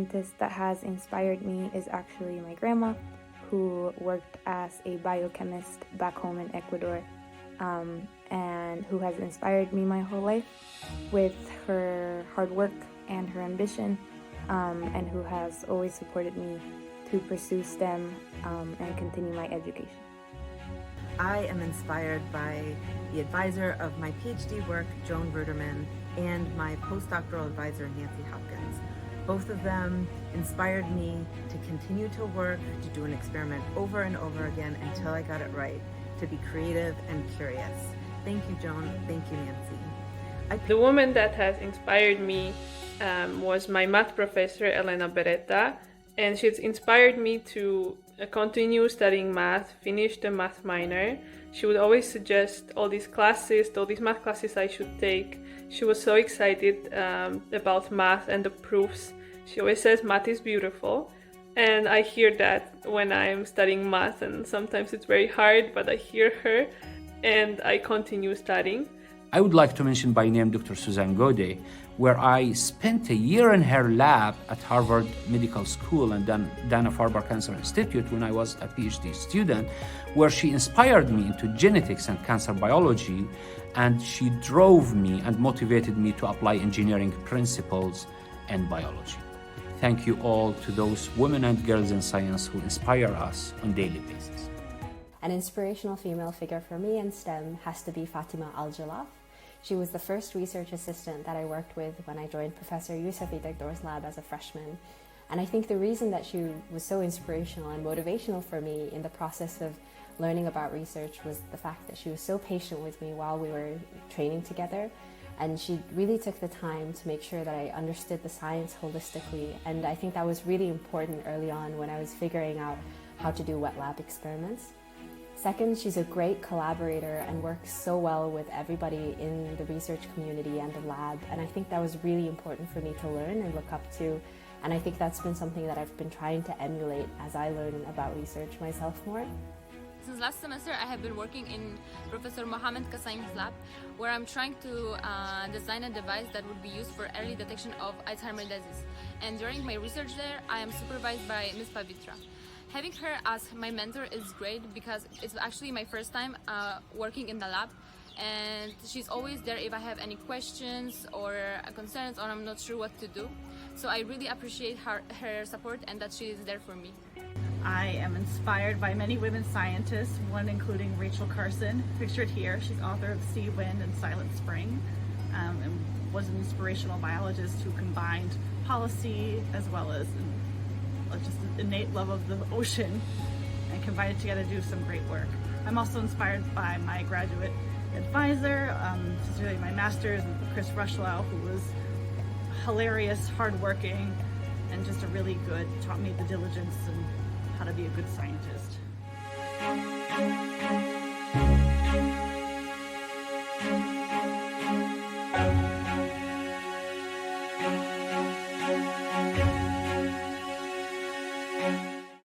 scientist that has inspired me is actually my grandma, who worked as a biochemist back home in Ecuador, and who has inspired me my whole life with her hard work and her ambition, and who has always supported me to pursue STEM and continue my education. I am inspired by the advisor of my PhD work, Joan Ruderman, and my postdoctoral advisor, Nancy Hopkins. Both of them inspired me to continue to work, to do an experiment over and over again until I got it right, to be creative and curious. Thank you, Joan. Thank you, Nancy. The woman that has inspired me was my math professor, Elena, and she's inspired me to continue studying math, finish the math minor. She would always suggest all these math classes I should take. She was so excited about math and the proofs. She always says math is beautiful, and I hear that when I'm studying math, and sometimes it's very hard, but I hear her and I continue studying. I would like to mention by name Dr. Suzan Gode, where I spent a year in her lab at Harvard Medical School and then Dana-Farber Cancer Institute when I was a PhD student, where she inspired me into genetics and cancer biology, and she drove me and motivated me to apply engineering principles in biology. Thank you all to those women and girls in science who inspire us on a daily basis. An inspirational female figure for me in STEM has to be Fatima Al-Jalaf. She was the first research assistant that I worked with when I joined Professor Yousefi Dagdor's lab as a freshman. And I think the reason that she was so inspirational and motivational for me in the process of learning about research was the fact that she was so patient with me while we were training together. And she really took the time to make sure that I understood the science holistically. And I think that was really important early on when I was figuring out how to do wet lab experiments. Second, she's a great collaborator and works so well with everybody in the research community and the lab. And I think that was really important for me to learn and look up to. And I think that's been something that I've been trying to emulate as I learn about research myself more. Since last semester, I have been working in Professor Mohammed Kasaim's lab, where I'm trying to design a device that would be used for early detection of Alzheimer's disease. And during my research there, I am supervised by Ms. Pavitra. Having her as my mentor is great because it's actually my first time working in the lab, and she's always there if I have any questions or concerns or I'm not sure what to do. So I really appreciate her support and that she is there for me. I am inspired by many women scientists, one including Rachel Carson, pictured here. She's author of Sea, Wind, and Silent Spring, and was an inspirational biologist who combined policy as well as just an innate love of the ocean and combined it together to do some great work. I'm also inspired by my graduate advisor, specifically my master's, Chris Rushlow, who was hilarious, hardworking, and just a really good, taught me the diligence and how to be a good scientist.